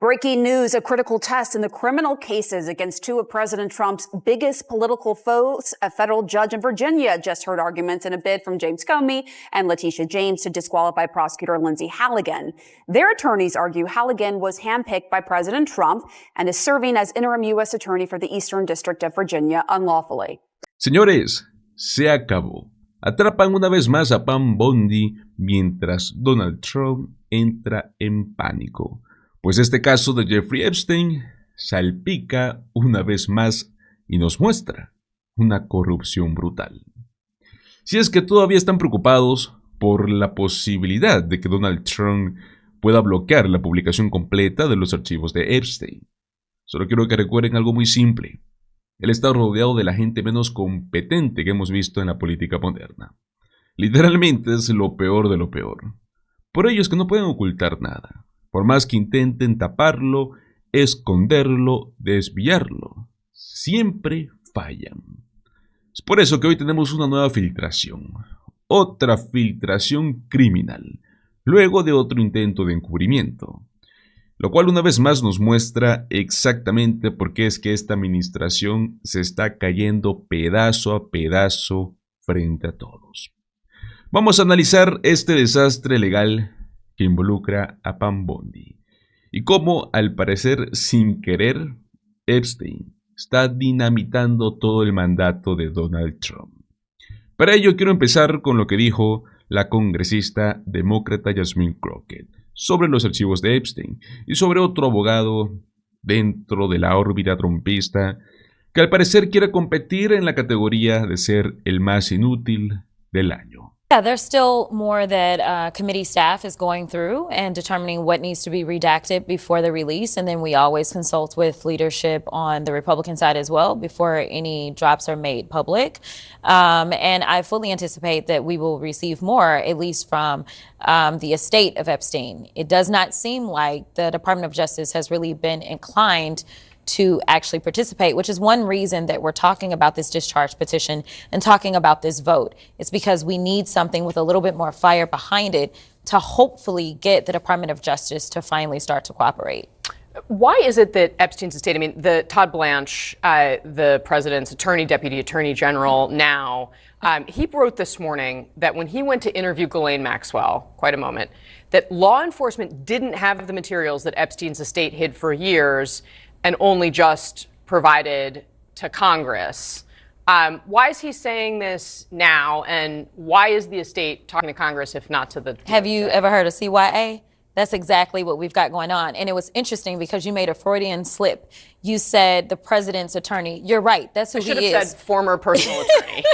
Breaking news, a critical test in the criminal cases against two of President Trump's biggest political foes. A federal judge in Virginia just heard arguments in a bid from James Comey and Letitia James to disqualify prosecutor Lindsay Halligan. Their attorneys argue Halligan was handpicked by President Trump and is serving as interim U.S. attorney for the Eastern District of Virginia unlawfully. Señores, se acabó. Atrapan una vez más a Pam Bondi mientras Donald Trump entra en pánico. Pues este caso de Jeffrey Epstein salpica una vez más y nos muestra una corrupción brutal. Si es que todavía están preocupados por la posibilidad de que Donald Trump pueda bloquear la publicación completa de los archivos de Epstein, solo quiero que recuerden algo muy simple. Él está rodeado de la gente menos competente que hemos visto en la política moderna. Literalmente es lo peor de lo peor. Por ello es que no pueden ocultar nada. Por más que intenten taparlo, esconderlo, desviarlo, siempre fallan. Es por eso que hoy tenemos una nueva filtración. Otra filtración criminal, luego de otro intento de encubrimiento. Lo cual una vez más nos muestra exactamente por qué es que esta administración se está cayendo pedazo a pedazo frente a todos. Vamos a analizar este desastre legal que involucra a Pam Bondi y cómo, al parecer sin querer, Epstein está dinamitando todo el mandato de Donald Trump. Para ello quiero empezar con lo que dijo la congresista demócrata Jasmine Crockett sobre los archivos de Epstein y sobre otro abogado dentro de la órbita trumpista que al parecer quiere competir en la categoría de ser el más inútil del año. Yeah, there's still more that committee staff is going through and determining what needs to be redacted before the release. And then we always consult with leadership on the Republican side as well before any drops are made public. And I fully anticipate that we will receive more, at least from the estate of Epstein. It does not seem like the Department of Justice has really been inclined to actually participate, which is one reason that we're talking about this discharge petition and talking about this vote. It's because we need something with a little bit more fire behind it to hopefully get the Department of Justice to finally start to cooperate. Why is it that Epstein's estate, I mean, the Todd Blanche, the president's deputy attorney general now, he wrote this morning that when he went to interview Ghislaine Maxwell, quite a moment, that law enforcement didn't have the materials that Epstein's estate hid for years and only just provided to Congress. Why is he saying this now, and why is the estate talking to Congress if not to the DOJ? Have you ever heard of CYA? That's exactly what we've got going on. And it was interesting because you made a Freudian slip. You said the president's attorney. You're right. That's who he is. I should have said former personal attorney.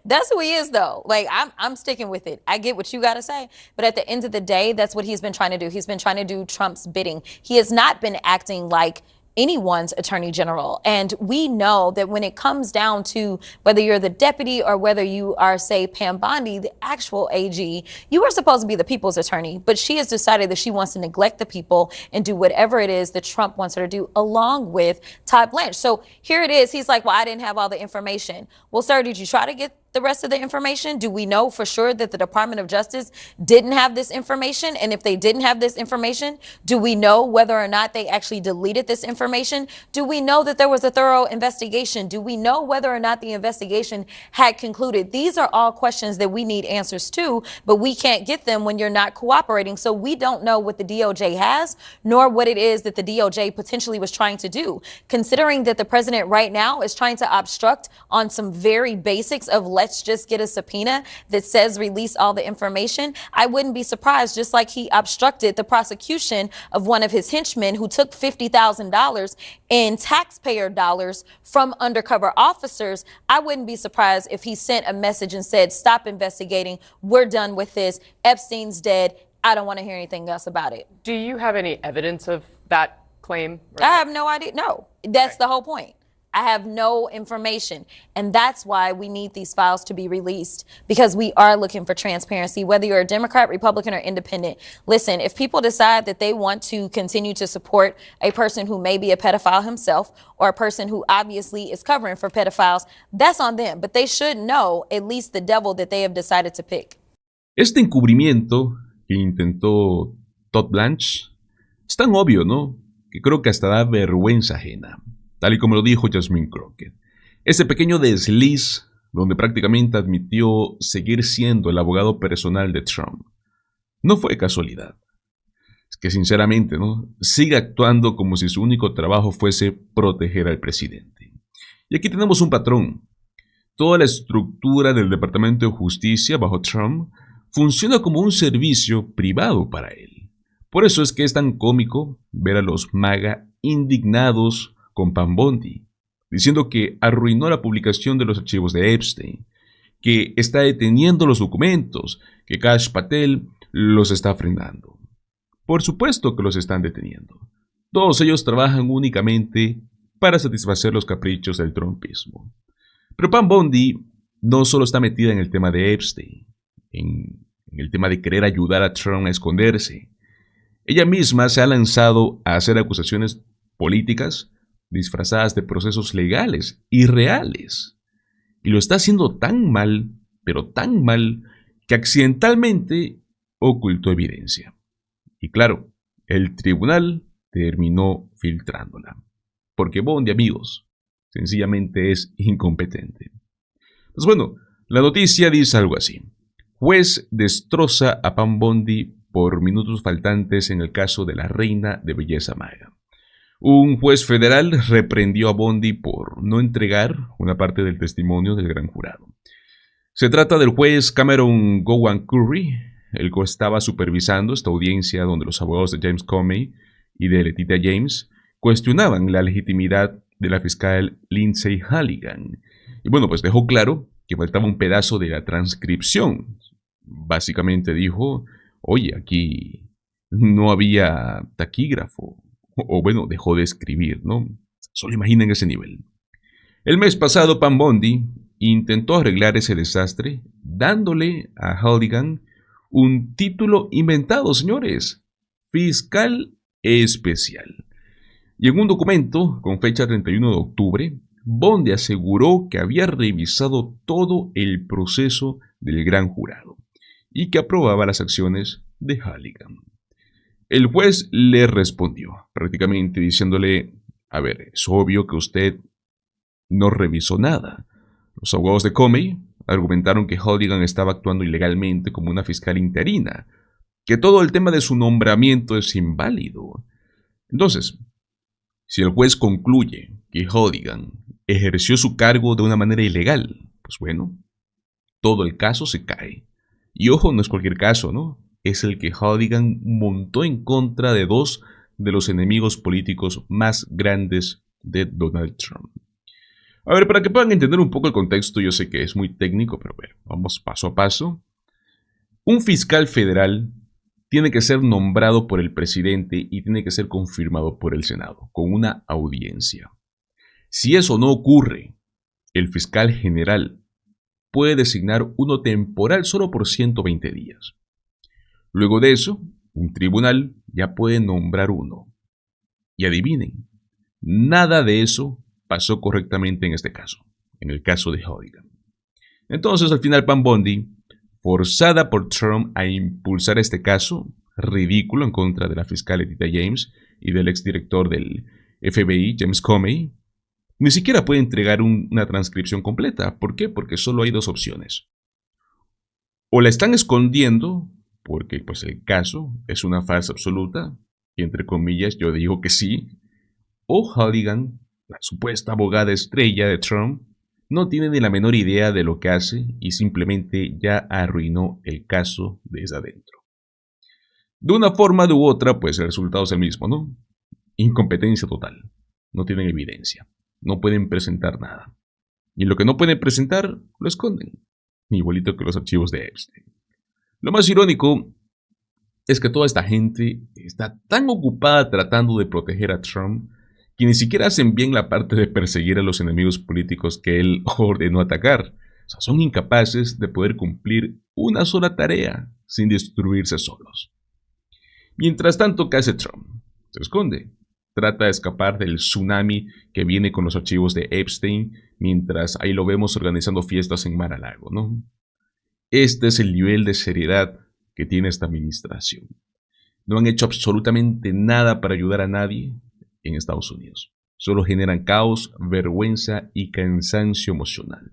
That's who he is, though. Like, I'm sticking with it. I get what you got to say. But at the end of the day, that's what he's been trying to do. He's been trying to do Trump's bidding. He has not been acting like anyone's attorney general. And we know that when it comes down to whether you're the deputy or whether you are, say, Pam Bondi, the actual AG, you are supposed to be the people's attorney. But she has decided that she wants to neglect the people and do whatever it is that Trump wants her to do, along with Todd Blanche. So here it is. He's like, well, I didn't have all the information. Well, sir, did you try to get the rest of the information? Do we know for sure that the Department of Justice didn't have this information? And if they didn't have this information, do we know whether or not they actually deleted this information? Do we know that there was a thorough investigation? Do we know whether or not the investigation had concluded? These are all questions that we need answers to, but we can't get them when you're not cooperating. So we don't know what the DOJ has, nor what it is that the DOJ potentially was trying to do. Considering that the president right now is trying to obstruct on some very basics of let's just get a subpoena that says release all the information, I wouldn't be surprised, just like he obstructed the prosecution of one of his henchmen who took $50,000 in taxpayer dollars from undercover officers. I wouldn't be surprised if he sent a message and said, stop investigating. We're done with this. Epstein's dead. I don't want to hear anything else about it. Do you have any evidence of that claim? I have no idea. No, that's the whole point. I have no information. And that's why we need these files to be released, because we are looking for transparency, whether you're a Democrat, Republican, or independent. Listen, if people decide that they want to continue to support a person who may be a pedophile himself or a person who obviously is covering for pedophiles, that's on them. But they should know at least the devil that they have decided to pick. Este encubrimiento que intentó Todd Blanche es tan obvio, ¿no?, que creo que hasta da vergüenza ajena, tal y como lo dijo Jasmine Crockett. Ese pequeño desliz donde prácticamente admitió seguir siendo el abogado personal de Trump, no fue casualidad. Es que sinceramente, ¿no? Sigue actuando como si su único trabajo fuese proteger al presidente. Y aquí tenemos un patrón. Toda la estructura del Departamento de Justicia bajo Trump funciona como un servicio privado para él. Por eso es que es tan cómico ver a los MAGA indignados con Pam Bondi, diciendo que arruinó la publicación de los archivos de Epstein, que está deteniendo los documentos, que Kash Patel los está frenando. Por supuesto que los están deteniendo. Todos ellos trabajan únicamente para satisfacer los caprichos del trumpismo. Pero Pam Bondi no solo está metida en el tema de Epstein, en el tema de querer ayudar a Trump a esconderse. Ella misma se ha lanzado a hacer acusaciones políticas disfrazadas de procesos legales y reales. Y lo está haciendo tan mal, pero tan mal, que accidentalmente ocultó evidencia. Y claro, el tribunal terminó filtrándola. Porque Bondi, amigos, sencillamente es incompetente. Pues bueno, la noticia dice algo así. Juez destroza a Pam Bondi por minutos faltantes en el caso de la reina de belleza MAGA. Un juez federal reprendió a Bondi por no entregar una parte del testimonio del gran jurado. Se trata del juez Cameron Gowan Curry, el que estaba supervisando esta audiencia donde los abogados de James Comey y de Letitia James cuestionaban la legitimidad de la fiscal Lindsay Halligan. Y bueno, pues dejó claro que faltaba un pedazo de la transcripción. Básicamente dijo, oye, aquí no había taquígrafo. O bueno, dejó de escribir, ¿no? Solo imaginen ese nivel. El mes pasado, Pam Bondi intentó arreglar ese desastre dándole a Halligan un título inventado, señores. Fiscal especial. Y en un documento con fecha 31 de octubre, Bondi aseguró que había revisado todo el proceso del gran jurado y que aprobaba las acciones de Halligan. El juez le respondió, prácticamente diciéndole, a ver, es obvio que usted no revisó nada. Los abogados de Comey argumentaron que Halligan estaba actuando ilegalmente como una fiscal interina, que todo el tema de su nombramiento es inválido. Entonces, si el juez concluye que Halligan ejerció su cargo de una manera ilegal, pues bueno, todo el caso se cae. Y ojo, no es cualquier caso, ¿no? Es el que Halligan montó en contra de dos de los enemigos políticos más grandes de Donald Trump. A ver, para que puedan entender un poco el contexto, yo sé que es muy técnico, pero bueno, vamos paso a paso. Un fiscal federal tiene que ser nombrado por el presidente y tiene que ser confirmado por el Senado, con una audiencia. Si eso no ocurre, el fiscal general puede designar uno temporal solo por 120 días. Luego de eso, un tribunal ya puede nombrar uno. Y adivinen, nada de eso pasó correctamente en este caso, en el caso de Halligan. Entonces, al final, Pam Bondi, forzada por Trump a impulsar este caso ridículo en contra de la fiscal Letitia James y del exdirector del FBI, James Comey, ni siquiera puede entregar una transcripción completa. ¿Por qué? Porque solo hay dos opciones. O la están escondiendo, porque pues el caso es una farsa absoluta, y entre comillas yo digo que sí, o Halligan, la supuesta abogada estrella de Trump, no tiene ni la menor idea de lo que hace y simplemente ya arruinó el caso desde adentro. De una forma u otra, pues el resultado es el mismo, ¿no? Incompetencia total. No tienen evidencia. No pueden presentar nada. Y lo que no pueden presentar, lo esconden. Igualito que los archivos de Epstein. Lo más irónico es que toda esta gente está tan ocupada tratando de proteger a Trump que ni siquiera hacen bien la parte de perseguir a los enemigos políticos que él ordenó atacar. O sea, son incapaces de poder cumplir una sola tarea sin destruirse solos. Mientras tanto, ¿qué hace Trump? Se esconde. Trata de escapar del tsunami que viene con los archivos de Epstein, mientras ahí lo vemos organizando fiestas en Mar-a-Lago, ¿no? Este es el nivel de seriedad que tiene esta administración. No han hecho absolutamente nada para ayudar a nadie. en Estados Unidos. Solo generan caos, vergüenza y cansancio emocional.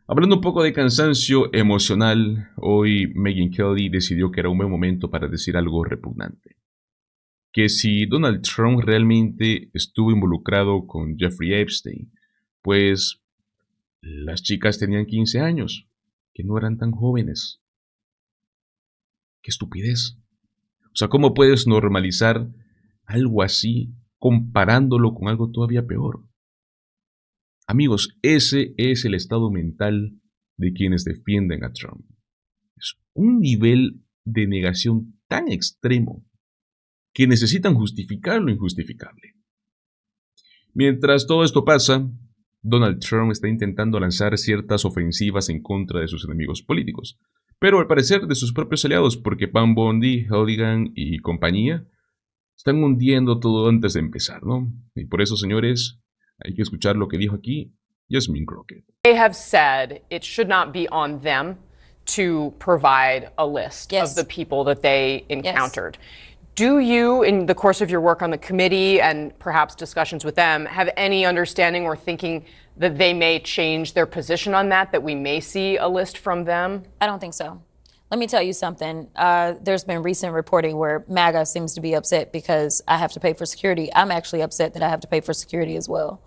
Hablando un poco de cansancio emocional, hoy Megyn Kelly decidió que era un buen momento para decir algo repugnante. Que si Donald Trump realmente estuvo involucrado con Jeffrey Epstein, pues las chicas tenían 15 años, que no eran tan jóvenes. ¡Qué estupidez! O sea, ¿cómo puedes normalizar algo así comparándolo con algo todavía peor? Amigos, ese es el estado mental de quienes defienden a Trump. Es un nivel de negación tan extremo que necesitan justificar lo injustificable. Mientras todo esto pasa, Donald Trump está intentando lanzar ciertas ofensivas en contra de sus enemigos políticos, pero al parecer de sus propios aliados, porque Pam Bondi, Halligan y compañía están hundiendo todo antes de empezar, ¿no? Y por eso, señores, hay que escuchar lo que dijo aquí Yasmin Crockett. They have said it should not be on them to provide a list Yes. of the people that they encountered. Do you, in the course of your work on the committee and perhaps discussions with them, have any understanding or thinking that they may change their position on that we may see a list from them? I don't think so. Let me tell you something. There's been recent reporting where MAGA seems to be upset because I have to pay for security. I'm actually upset that I have to pay for security as well.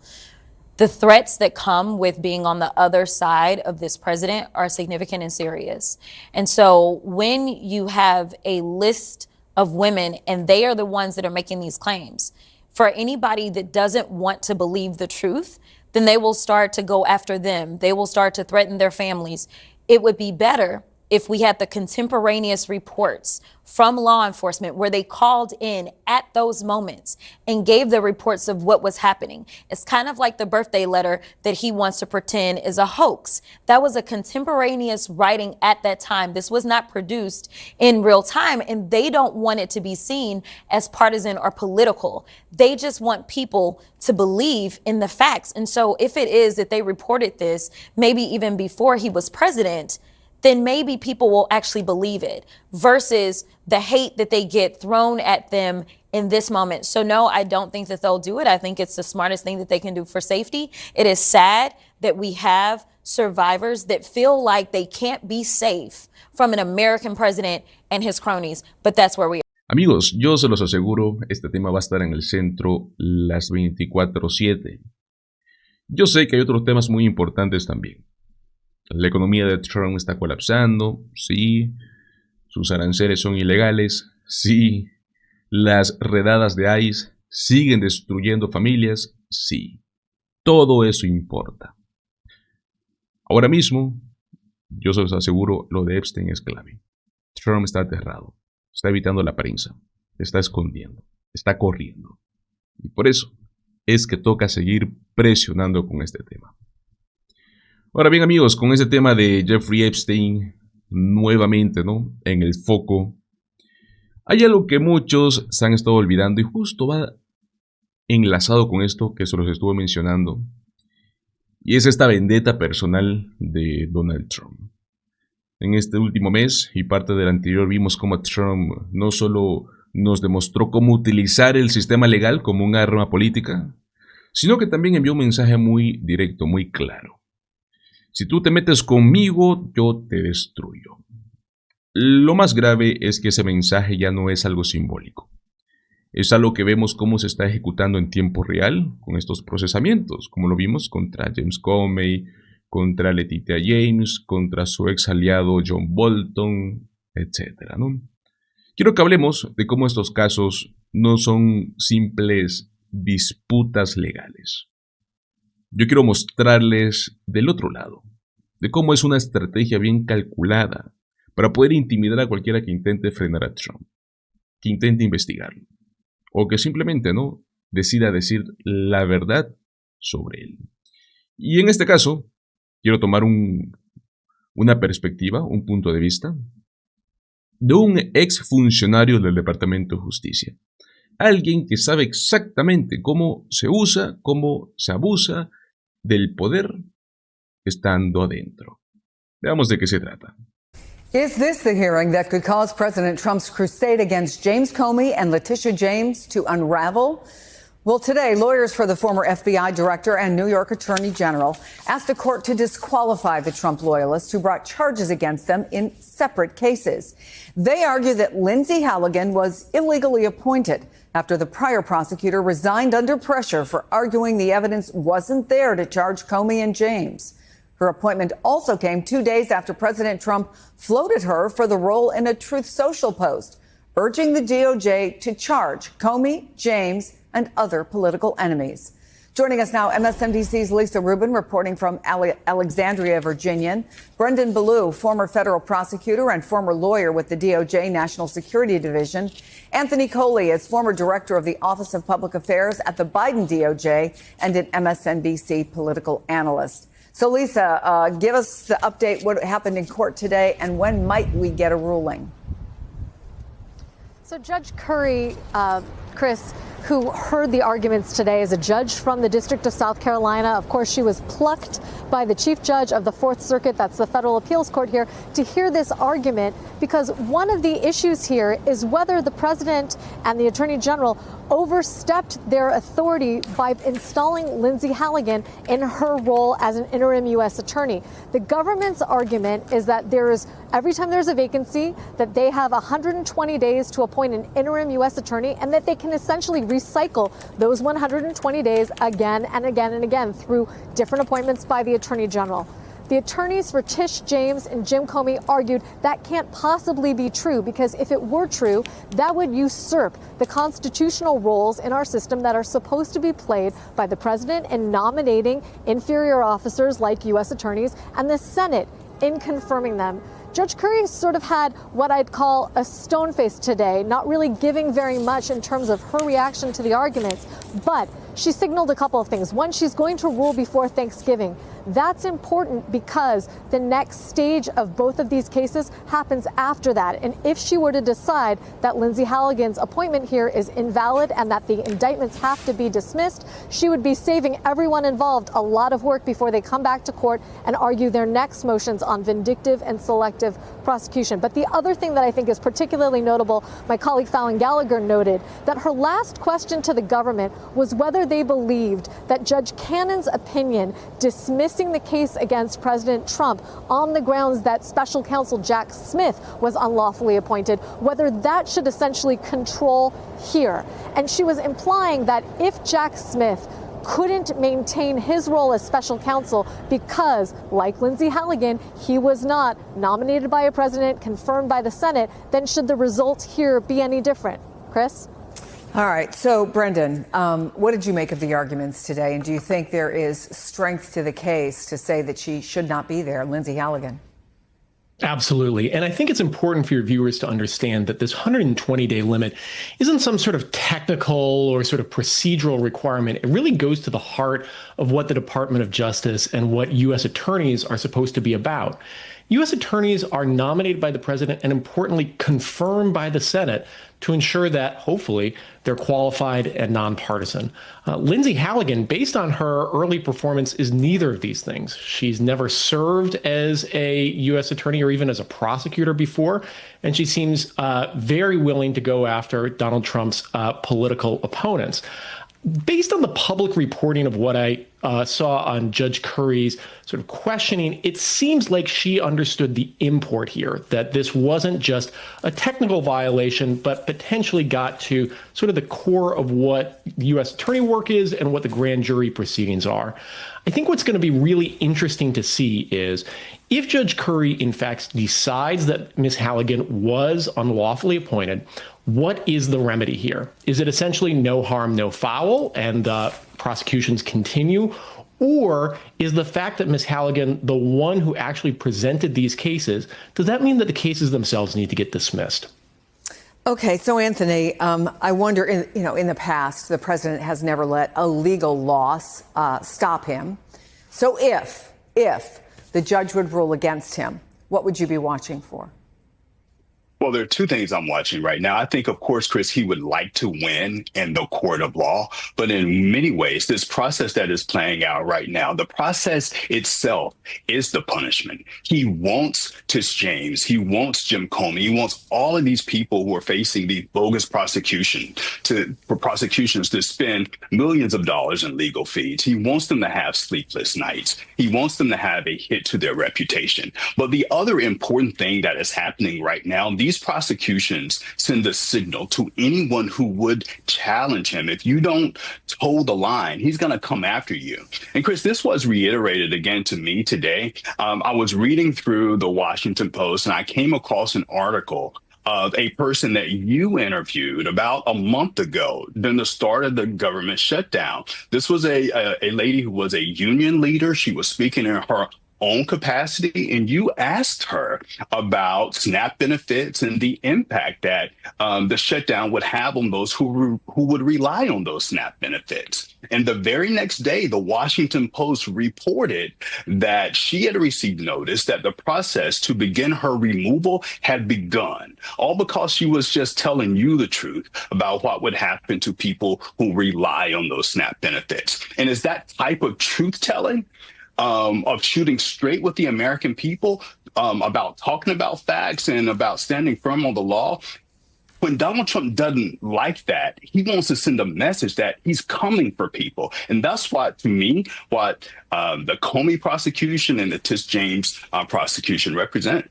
The threats that come with being on the other side of this president are significant and serious. And so when you have a list of women and they are the ones that are making these claims, for anybody that doesn't want to believe the truth, then they will start to go after them. They will start to threaten their families. It would be better if we had the contemporaneous reports from law enforcement where they called in at those moments and gave the reports of what was happening. It's kind of like the birthday letter that he wants to pretend is a hoax. That was a contemporaneous writing at that time. This was not produced in real time, and they don't want it to be seen as partisan or political. They just want people to believe in the facts. And so if it is that they reported this, maybe even before he was president, then maybe people will actually believe it versus the hate that they get thrown at them in this moment. So no, I don't think that they'll do it. I think it's the smartest thing that they can do for safety. It is sad that we have survivors that feel like they can't be safe from an American president and his cronies, but that's where we are. Amigos, yo se los aseguro, este tema va a estar en el centro las 24/7. Yo sé que hay otros temas muy importantes también. La economía de Trump está colapsando, sí. Sus aranceles son ilegales, sí. Las redadas de ICE siguen destruyendo familias, sí. Todo eso importa. Ahora mismo, yo se los aseguro, lo de Epstein es clave. Trump está aterrado, está evitando la prensa, está escondiendo, está corriendo. Y por eso es que toca seguir presionando con este tema. Ahora bien, amigos, con este tema de Jeffrey Epstein nuevamente, ¿no?, en el foco, hay algo que muchos se han estado olvidando y justo va enlazado con esto que se los estuve mencionando, y es esta vendetta personal de Donald Trump. En este último mes y parte del anterior vimos cómo Trump no solo nos demostró cómo utilizar el sistema legal como un arma política, sino que también envió un mensaje muy directo, muy claro. Si tú te metes conmigo, yo te destruyo. Lo más grave es que ese mensaje ya no es algo simbólico. Es algo que vemos cómo se está ejecutando en tiempo real con estos procesamientos, como lo vimos contra James Comey, contra Letitia James, contra su ex aliado John Bolton, etc., ¿no? Quiero que hablemos de cómo estos casos no son simples disputas legales. Yo quiero mostrarles del otro lado, de cómo es una estrategia bien calculada para poder intimidar a cualquiera que intente frenar a Trump, que intente investigarlo, o que simplemente no decida decir la verdad sobre él. Y en este caso, quiero tomar una perspectiva, un punto de vista, de un ex funcionario del Departamento de Justicia. Alguien que sabe exactamente cómo se usa, cómo se abusa del poder estando adentro. Veamos de qué se trata. Is this the hearing that could cause President Trump's crusade against James Comey and Letitia James to unravel? Well, today, lawyers for the former FBI director and New York Attorney General asked a court to disqualify the Trump loyalists who brought charges against them in separate cases. They argue that Lindsay Halligan was illegally appointed after the prior prosecutor resigned under pressure for arguing the evidence wasn't there to charge Comey and James. Her appointment also came 2 days after President Trump floated her for the role in a Truth Social post, urging the DOJ to charge Comey, James, and other political enemies. Joining us now, MSNBC's Lisa Rubin, reporting from Alexandria, Virginia. Brendan Ballou, former federal prosecutor and former lawyer with the DOJ National Security Division. Anthony Coley is former director of the Office of Public Affairs at the Biden DOJ and an MSNBC political analyst. So, Lisa, give us the update, what happened in court today, and when might we get a ruling? So Judge Curry, Chris, who heard the arguments today, is a judge from the District of South Carolina. Of course, she was plucked by the chief judge of the Fourth Circuit, that's the federal appeals court here, to hear this argument, because one of the issues here is whether the president and the attorney general overstepped their authority by installing Lindsay Halligan in her role as an interim U.S. attorney. The government's argument is that every time there's a vacancy, that they have 120 days to appoint an interim U.S. attorney, and that they can essentially recycle those 120 days again and again and again through different appointments by the attorney general. The attorneys for Tish James and Jim Comey argued that can't possibly be true, because if it were true, that would usurp the constitutional roles in our system that are supposed to be played by the president in nominating inferior officers like U.S. attorneys and the Senate in confirming them. Judge Curry sort of had what I'd call a stone face today, not really giving very much in terms of her reaction to the arguments, but she signaled a couple of things. One, she's going to rule before Thanksgiving. That's important because the next stage of both of these cases happens after that. And if she were to decide that Lindsay Halligan's appointment here is invalid and that the indictments have to be dismissed, she would be saving everyone involved a lot of work before they come back to court and argue their next motions on vindictive and selective prosecution. But the other thing that I think is particularly notable, my colleague Fallon Gallagher noted that her last question to the government was whether they believed that Judge Cannon's opinion dismissing the case against President Trump on the grounds that special counsel Jack Smith was unlawfully appointed, whether that should essentially control here. And she was implying that if Jack Smith couldn't maintain his role as special counsel because, like Lindsay Halligan, he was not nominated by a president, confirmed by the Senate, then should the result here be any different? Chris? All right. So, Brendan, what did you make of the arguments today? And do you think there is strength to the case to say that she should not be there, Lindsay Halligan? Absolutely. And I think it's important for your viewers to understand that this 120-day limit isn't some sort of technical or sort of procedural requirement. It really goes to the heart of what the Department of Justice and what U.S. attorneys are supposed to be about. U.S. attorneys are nominated by the president and, importantly, confirmed by the Senate to ensure that, hopefully, they're qualified and nonpartisan. Lindsay Halligan, based on her early performance, is neither of these things. She's never served as a U.S. attorney or even as a prosecutor before, and she seems very willing to go after Donald Trump's political opponents. Based on the public reporting of what I saw on Judge Curry's sort of questioning, it seems like she understood the import here, that this wasn't just a technical violation, but potentially got to sort of the core of what U.S. attorney work is and what the grand jury proceedings are. I think what's going to be really interesting to see is if Judge Curry, in fact, decides that Ms. Halligan was unlawfully appointed, what is the remedy here? Is it essentially no harm, no foul, and prosecutions continue? Or is the fact that Ms. Halligan, the one who actually presented these cases, does that mean that the cases themselves need to get dismissed? Okay, so Anthony, I wonder, in the past, the president has never let a legal loss stop him. So if the judge would rule against him, what would you be watching for? Well, there are two things I'm watching right now. I think, of course, Chris, he would like to win in the court of law, but in many ways, this process that is playing out right now, the process itself is the punishment. He wants Tish James, he wants Jim Comey, he wants all of these people who are facing these bogus for prosecutions to spend millions of dollars in legal fees. He wants them to have sleepless nights. He wants them to have a hit to their reputation. But the other important thing that is happening right now, these prosecutions send a signal to anyone who would challenge him. If you don't toe the line, he's going to come after you. And Chris, this was reiterated again to me today. I was reading through the Washington Post and I came across an article of a person that you interviewed about a month ago during the start of the government shutdown. This was a lady who was a union leader. She was speaking in her own capacity, and you asked her about SNAP benefits and the impact that the shutdown would have on those who would rely on those SNAP benefits. And the very next day, the Washington Post reported that she had received notice that the process to begin her removal had begun, all because she was just telling you the truth about what would happen to people who rely on those SNAP benefits. And is that type of truth telling, of shooting straight with the American people, about talking about facts and about standing firm on the law? When Donald Trump doesn't like that, he wants to send a message that he's coming for people. And that's what, to me, the Comey prosecution and the Tish James prosecution represent.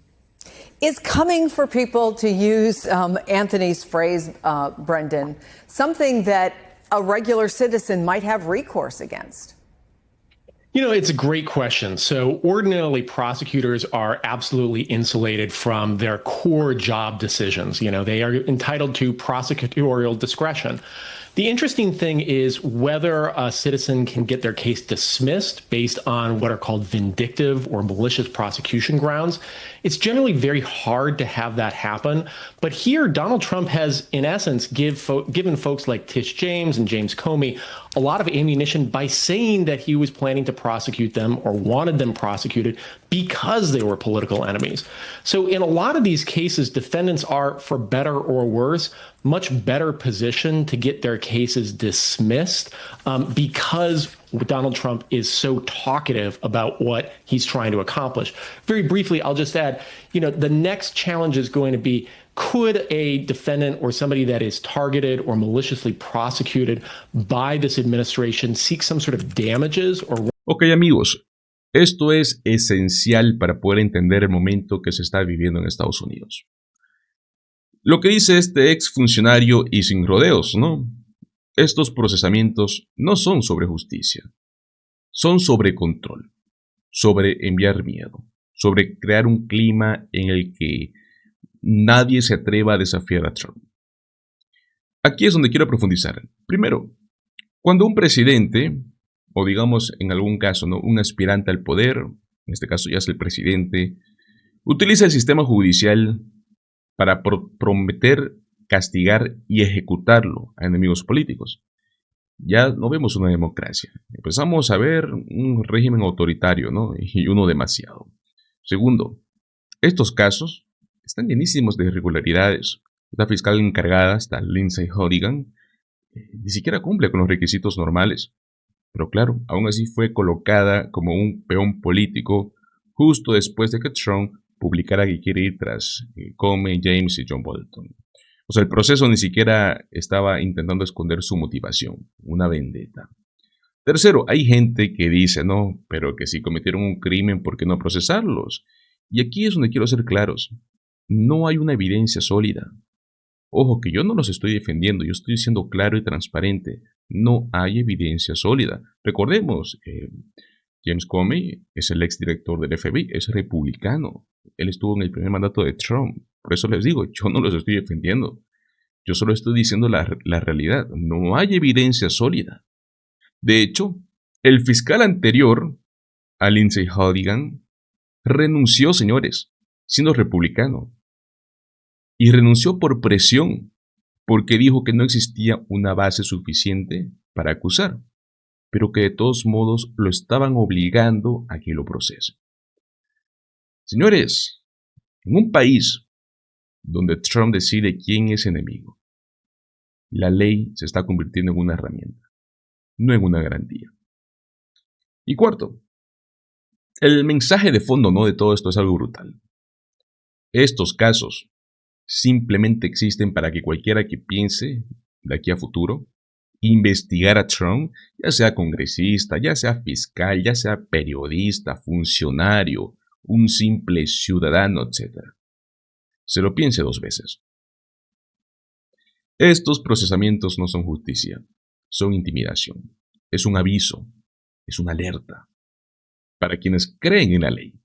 Is coming for people, to use Anthony's phrase, Brendan, something that a regular citizen might have recourse against? You know, it's a great question. So ordinarily, prosecutors are absolutely insulated from their core job decisions. You know, they are entitled to prosecutorial discretion. The interesting thing is whether a citizen can get their case dismissed based on what are called vindictive or malicious prosecution grounds. It's generally very hard to have that happen. But here, Donald Trump has, in essence, given folks like Tish James and James Comey a lot of ammunition by saying that he was planning to prosecute them or wanted them prosecuted because they were political enemies. So in a lot of these cases, defendants are, for better or worse, much better positioned to get their cases dismissed because Donald Trump is so talkative about what he's trying to accomplish. Very briefly, I'll just add, you know, the next challenge is going to be, could a defendant or somebody that is targeted or maliciously prosecuted by this administration seek some sort of damages or... Ok, amigos, esto es esencial para poder entender el momento que se está viviendo en Estados Unidos. Lo que dice este ex funcionario y sin rodeos, ¿no? Estos procesamientos no son sobre justicia, son sobre control, sobre enviar miedo, sobre crear un clima en el que nadie se atreva a desafiar a Trump. Aquí es donde quiero profundizar. Primero, cuando un presidente, o digamos en algún caso, ¿no?, un aspirante al poder, en este caso ya es el presidente, utiliza el sistema judicial para prometer, castigar y ejecutarlo a enemigos políticos. Ya no vemos una democracia. Empezamos a ver un régimen autoritario, ¿no?, y uno demasiado. Segundo, estos casos están llenísimos de irregularidades. La fiscal encargada, hasta Lindsey Hogan, ni siquiera cumple con los requisitos normales. Pero claro, aún así fue colocada como un peón político justo después de que Trump publicara que quiere ir tras Comey, James y John Bolton. O sea, el proceso ni siquiera estaba intentando esconder su motivación, una vendetta. Tercero, hay gente que dice, no, pero que si cometieron un crimen, ¿por qué no procesarlos? Y aquí es donde quiero ser claros. No hay una evidencia sólida. Ojo, que yo no los estoy defendiendo, yo estoy siendo claro y transparente. No hay evidencia sólida. Recordemos, James Comey es el exdirector del FBI, es republicano. Él estuvo en el primer mandato de Trump. Por eso les digo, yo no los estoy defendiendo. Yo solo estoy diciendo la realidad. No hay evidencia sólida. De hecho, el fiscal anterior a Lindsey Hogan renunció, señores, siendo republicano. Y renunció por presión, porque dijo que no existía una base suficiente para acusar, pero que de todos modos lo estaban obligando a que lo procese. Señores, en un país donde Trump decide quién es enemigo. La ley se está convirtiendo en una herramienta, no en una garantía. Y cuarto, el mensaje de fondo, ¿no?, de todo esto es algo brutal. Estos casos simplemente existen para que cualquiera que piense de aquí a futuro investigar a Trump, ya sea congresista, ya sea fiscal, ya sea periodista, funcionario, un simple ciudadano, etc., se lo piense 2 veces. Estos procesamientos no son justicia, son intimidación. Es un aviso, es una alerta para quienes creen en la ley,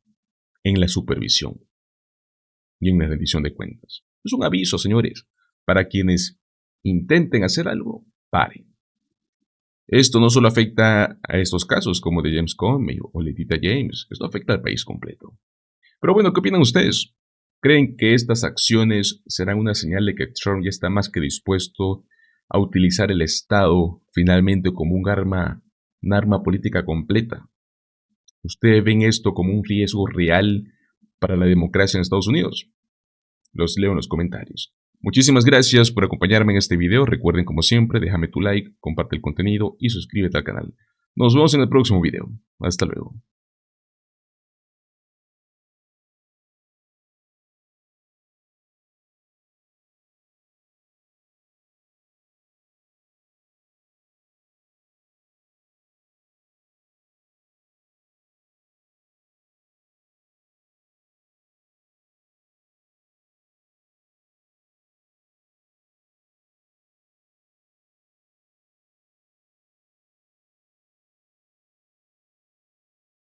en la supervisión y en la rendición de cuentas. Es un aviso, señores, para quienes intenten hacer algo, paren. Esto no solo afecta a estos casos como de James Comey o Letitia James, esto afecta al país completo. Pero bueno, ¿qué opinan ustedes? ¿Creen que estas acciones serán una señal de que Trump ya está más que dispuesto a utilizar el Estado finalmente como un arma política completa? ¿Ustedes ven esto como un riesgo real para la democracia en Estados Unidos? Los leo en los comentarios. Muchísimas gracias por acompañarme en este video. Recuerden, como siempre, déjame tu like, comparte el contenido y suscríbete al canal. Nos vemos en el próximo video. Hasta luego.